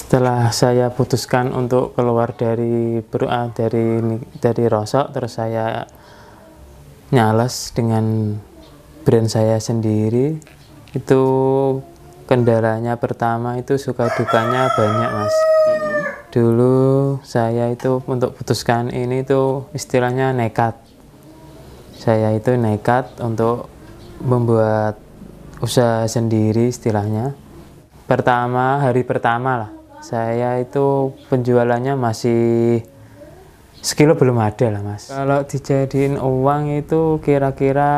Setelah saya putuskan untuk keluar dari rosok, terus saya nyales dengan brand saya sendiri. Itu kendalanya pertama itu suka dukanya banyak, Mas. Dulu saya itu untuk putuskan ini tuh istilahnya nekat. Saya itu nekat untuk membuat usaha sendiri istilahnya. Hari pertama lah, saya itu penjualannya masih sekilo belum ada lah, Mas. Kalau dijadiin uang itu kira-kira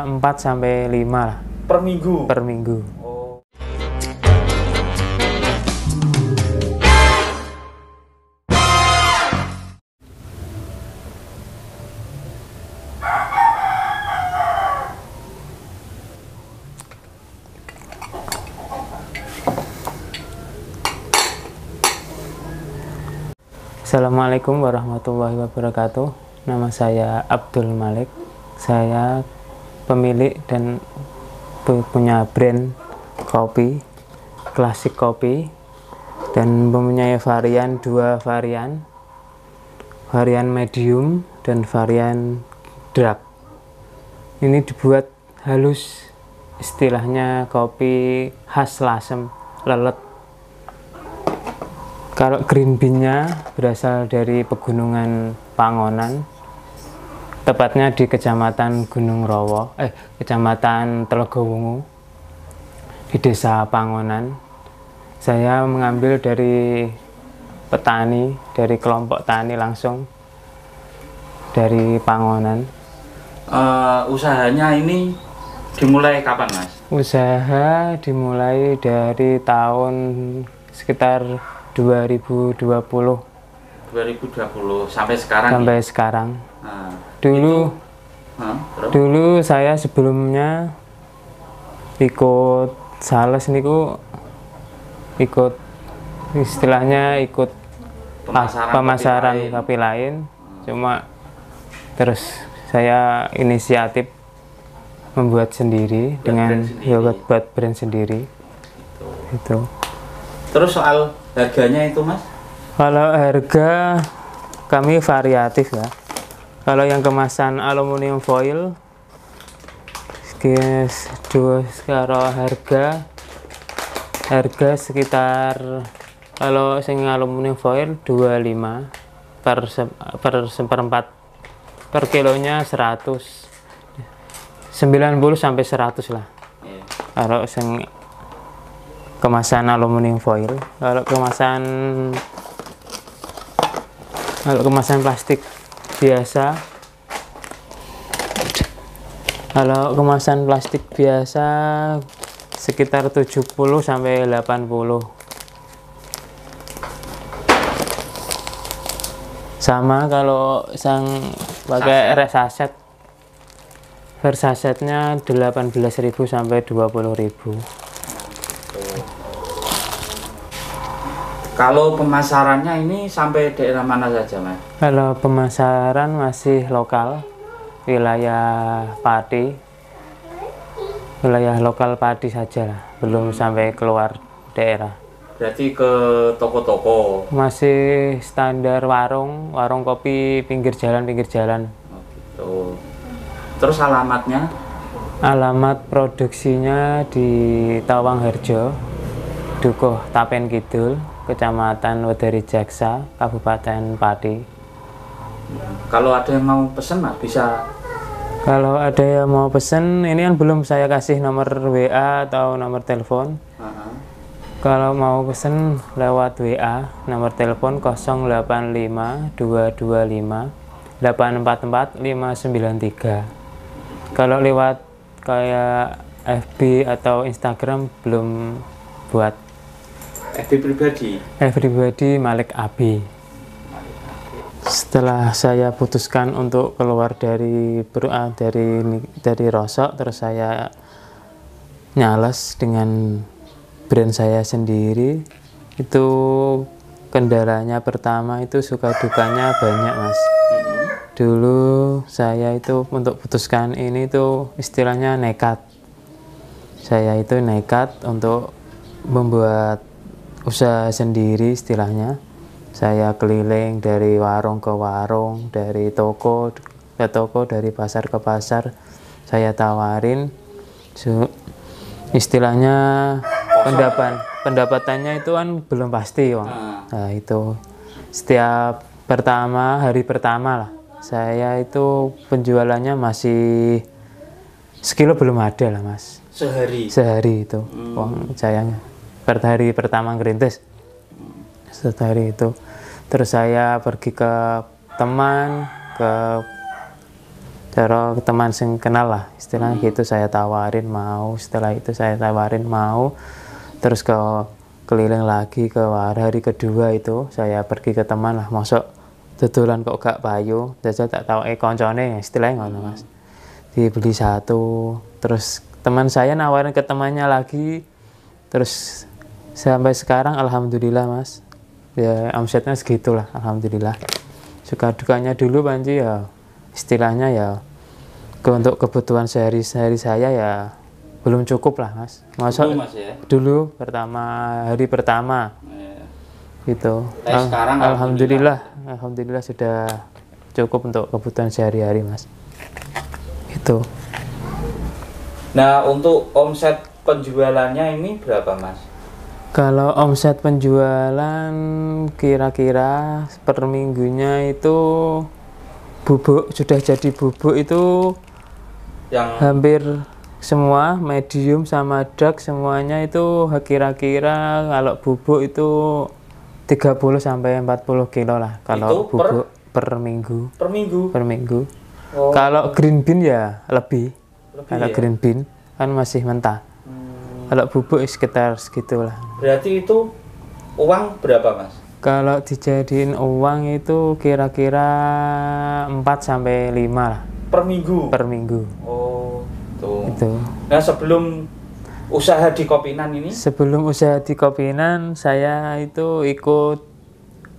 4-5 lah. Per minggu? Per minggu. Assalamualaikum warahmatullahi wabarakatuh. Nama saya Abdul Malik. Saya pemilik dan punya brand kopi, klasik kopi, dan mempunyai dua varian medium dan varian dark. Ini dibuat halus, istilahnya kopi khas Lasem, lelet. Kalau green bean-nya berasal dari pegunungan Pangonan, tepatnya di Kecamatan Gunung Rowo, Kecamatan Telegowungu, di Desa Pangonan. Saya mengambil dari petani, dari kelompok tani langsung dari Pangonan. Usahanya ini dimulai kapan, Mas? Usaha dimulai dari tahun sekitar 2020 sampai sekarang. Sampai ya? sekarang. Nah, dulu saya sebelumnya ikut sales niku, ikut istilahnya ikut pemasaran kopi lain. Cuma terus saya inisiatif membuat sendiri dengan buat brand sendiri. Itu. Terus soal harganya itu, Mas? Kalau harga kami variatif ya. Kalau yang kemasan aluminium foil, harga sekitar, kalau sing aluminium foil 25 per seperempat, per kilonya 100, 90 sampai 100 lah. Kalau sing kemasan aluminium foil. Kalau kemasan plastik biasa, sekitar 70 sampai 80. Sama kalau sang pakai saset, per sasetnya 18.000 sampai 20.000. Kalau pemasarannya ini sampai daerah mana saja, Mas? Kalau pemasaran masih lokal, wilayah lokal Pati saja lah, belum sampai keluar daerah. Berarti ke toko-toko? Masih standar warung kopi pinggir jalan. Oh, gitu. Terus alamatnya? Alamat produksinya di Tawangharjo, Dukuh Tapen Kidul, Kecamatan Wedari Jaksa, Kabupaten Pati. Kalau ada yang mau pesen, Mas, bisa? Kalau ada yang mau pesen, ini kan belum saya kasih nomor WA atau nomor telepon. Kalau mau pesen lewat WA, nomor telepon 085 225 844 593. Kalau lewat kayak FB atau Instagram belum buat. FB pribadi Malik Abi. Setelah saya putuskan untuk keluar dari rosok, terus saya nyales dengan brand saya sendiri. Itu kendalanya pertama itu suka dukanya banyak, Mas. Dulu saya itu untuk putuskan ini tuh istilahnya nekat. Saya itu nekat untuk membuat usaha sendiri istilahnya. Saya keliling dari warung ke warung, dari toko ke toko, dari pasar ke pasar. Saya tawarin, istilahnya pendapatannya itu kan belum pasti, Bang. Nah, itu setiap hari pertama lah, saya itu penjualannya masih sekilo belum ada lah, Mas. Sehari itu, Wong saya per hari pertama ngerintis. Sehari itu, terus saya pergi ke teman, teman sing kenal lah, istilahnya gitu, saya tawarin mau. Setelah itu saya tawarin mau, terus keliling lagi ke hari kedua itu saya pergi ke teman lah, mosok dodolan kok gak payu, jajal tak tahu koncone, istilahnya ngono, Mas. Dibeli satu, terus teman saya nawarin ke temannya lagi, terus sampai sekarang alhamdulillah, Mas, ya omsetnya segitulah, alhamdulillah. Suka dukanya dulu Panji ya, istilahnya ya untuk kebutuhan sehari-hari saya ya belum cukup lah, Mas. Dulu hari pertama gitu. Sekarang alhamdulillah sudah cukup untuk kebutuhan sehari-hari, Mas. Itu. Nah, untuk omset penjualannya ini berapa, Mas? Kalau omset penjualan kira-kira per minggunya itu sudah jadi bubuk itu yang hampir semua, medium sama dark semuanya itu kira-kira kalau bubuk itu 30 sampai 40 kilo lah kalau itu bubuk per minggu. Per minggu. Oh. Kalau green bean ya lebih kalau ya? Green bean kan masih mentah. Kalau bubuk sekitar segitulah. Berarti itu uang berapa, Mas? Kalau dijadiin uang itu kira-kira 4 sampai 5 lah. Per minggu? Per minggu. Oh, tuh. Itu. Nah, sebelum usaha di Kopinan ini? Sebelum usaha di Kopinan, saya itu ikut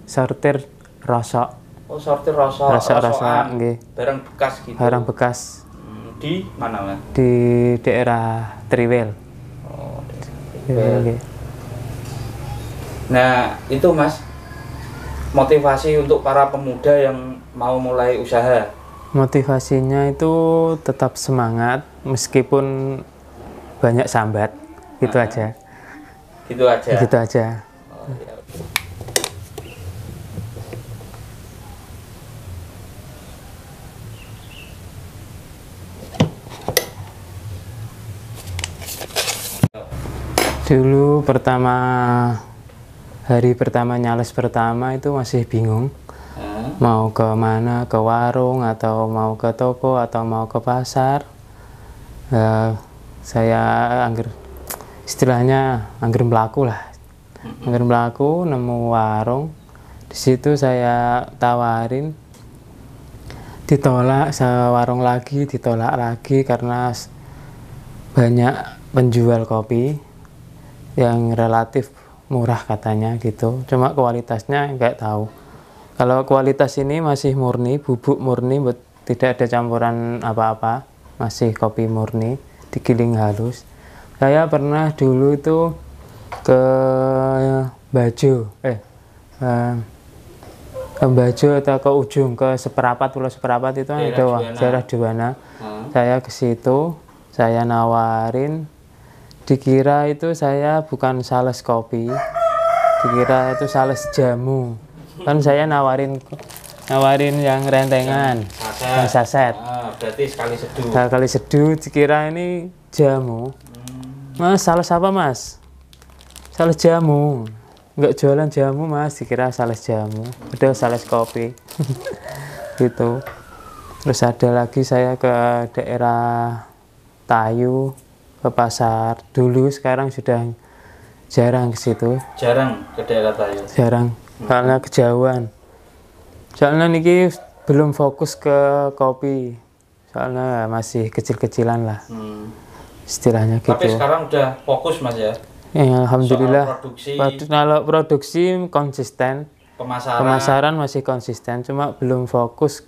sortir rosok. Oh, sortir rosok. Rosok, nggih. Barang bekas gitu. Barang bekas. Di mana, Mas? Di daerah Triwel. Oh, Triwel. Nah, itu Mas, motivasi untuk para pemuda yang mau mulai usaha. Motivasinya itu tetap semangat meskipun banyak sambat, gitu aja. Gitu aja. Gitu aja. Oh, ya. Dulu hari pertama nyales pertama itu masih bingung mau ke mana, ke warung atau mau ke toko atau mau ke pasar. Saya istilahnya angger melaku lah, angger melaku nemu warung, di situ saya tawarin, ditolak, warung lagi ditolak lagi karena banyak penjual kopi yang relatif murah katanya gitu, cuma kualitasnya nggak tahu. Kalau kualitas ini masih murni, bubuk murni, tidak ada campuran apa-apa, masih kopi murni, digiling halus. Saya pernah dulu itu ke Bajo, ke Bajo atau ke ujung, ke Seperapat, Pulau Seperapat itu ada daerah Dewana. Saya ke situ, saya nawarin, dikira itu saya bukan sales kopi, dikira itu sales jamu. Kan saya nawarin yang rentengan, yang saset. Berarti sekali seduh, dikira ini jamu. Mas, sales apa, Mas? Sales jamu. Enggak jualan jamu, Mas, dikira sales jamu. Udah sales kopi. Gitu. Terus ada lagi saya ke daerah Tayu, ke pasar dulu, sekarang sudah jarang ke situ. Jarang ke daerah Tayu. Jarang, karena kejauhan. Soalnya niki belum fokus ke kopi. Soalnya masih kecil-kecilan lah. Istilahnya gitu. Tapi sekarang udah fokus, Mas ya? Ya, alhamdulillah. Produksi. Kalau produksi konsisten. Pemasaran masih konsisten, cuma belum fokus.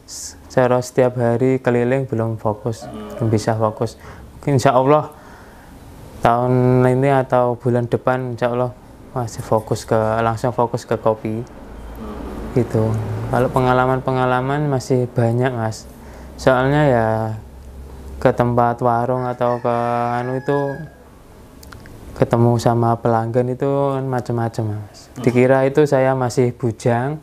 Secara setiap hari keliling belum fokus, belum bisa fokus. Insya Allah tahun ini atau bulan depan insya Allah masih langsung fokus ke kopi gitu. Kalau pengalaman masih banyak Mas, soalnya ya ke tempat warung atau ke itu ketemu sama pelanggan itu macam-macam Mas. Dikira itu saya masih bujang,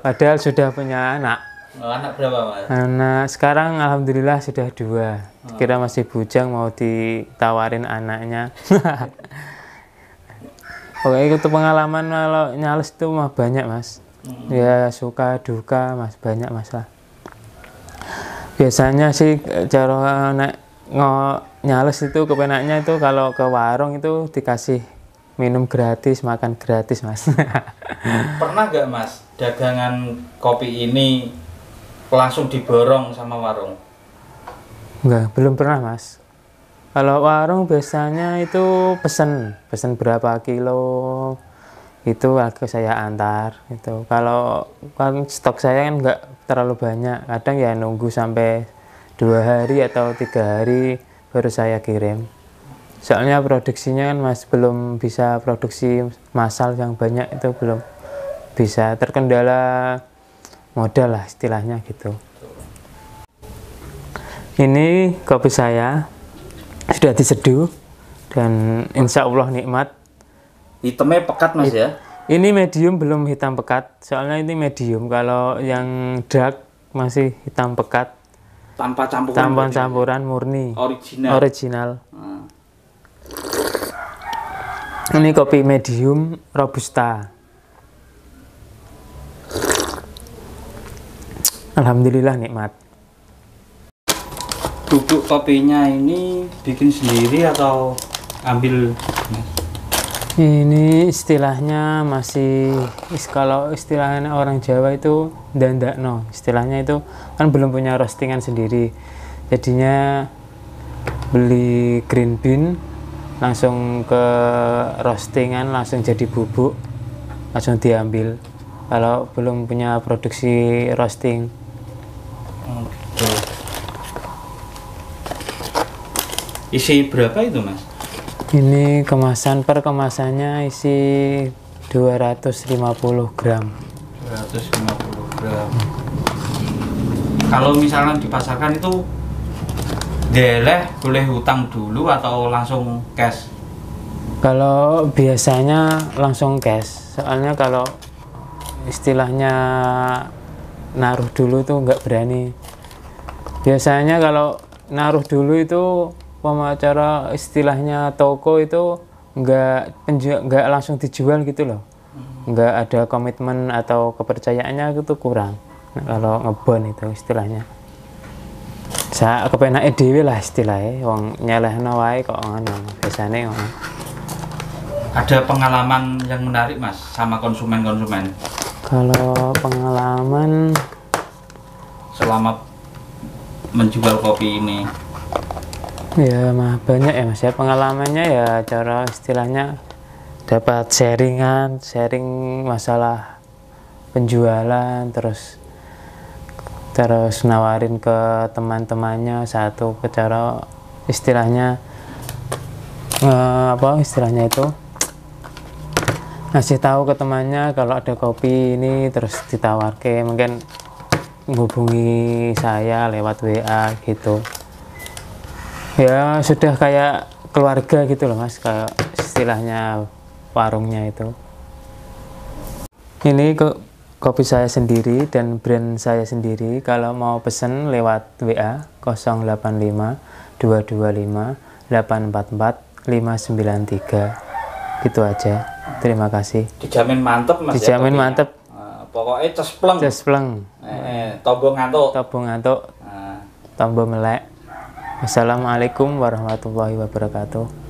padahal sudah punya anak. Anak berapa Mas? Anak sekarang alhamdulillah sudah 2. Dikira masih bujang, mau ditawarin anaknya. Oke, itu pengalaman kalau nyales itu mah banyak Mas. Ya suka duka Mas, banyak Mas lah. Biasanya sih cara nyales itu kepenaknya itu kalau ke warung itu dikasih minum gratis, makan gratis Mas. Pernah nggak Mas dagangan kopi ini langsung diborong sama warung? Enggak, belum pernah Mas. Kalau warung biasanya itu pesen berapa kilo itu harga saya antar itu. Kalau kan stok saya kan enggak terlalu banyak, kadang ya nunggu sampai 2 hari atau 3 hari baru saya kirim. Soalnya produksinya kan Mas belum bisa produksi massal yang banyak, itu belum bisa, terkendala modal lah istilahnya gitu. Ini kopi saya sudah diseduh dan insya Allah nikmat. Hitamnya pekat Mas ya? Ini medium, belum hitam pekat, soalnya ini medium. Kalau yang dark masih hitam pekat. Tanpa campuran murni. Original. Ini kopi medium Robusta. Alhamdulillah nikmat. Bubuk kopinya ini bikin sendiri atau ambil? Ini istilahnya masih, kalau istilahnya orang Jawa itu dandakno, istilahnya itu kan belum punya roastingan sendiri, jadinya beli green bean langsung ke roastingan, langsung jadi bubuk, langsung diambil kalau belum punya produksi roasting. Isi berapa itu Mas? Ini kemasan, per kemasannya isi 250 gram. 250 gram. Kalau misalnya dipasarkan itu deleh boleh hutang dulu atau langsung cash? Kalau biasanya langsung cash, soalnya kalau istilahnya naruh dulu tuh nggak berani. Biasanya kalau naruh dulu itu pemacara istilahnya toko itu nggak langsung dijual gitu loh, nggak ada komitmen atau kepercayaannya itu kurang. Nah, kalau ngebon itu istilahnya saya kepenake dhewe lah istilahnya, wong nyelehno wae kok ngono biasane ngono. Ada pengalaman yang menarik Mas sama konsumen-konsumen? Kalau pengalaman selama menjual kopi ini? Ya mah banyak ya Mas ya, pengalamannya ya cara istilahnya dapat sharing masalah penjualan, terus nawarin ke teman-temannya satu, ke cara istilahnya istilahnya itu ngasih tahu ke temannya kalau ada kopi ini, terus ditawarke, mungkin menghubungi saya lewat WA gitu. Ya sudah kayak keluarga gitu loh Mas, kayak istilahnya warungnya itu. Ini kopi saya sendiri dan brand saya sendiri. Kalau mau pesen lewat WA 085 225 844 593. Gitu aja. Terima kasih. Dijamin mantep Mas. Dijamin ya, mantep. Pokoknya cespleng. Tombo ngantuk. Tombo melek. Wassalamualaikum warahmatullahi wabarakatuh.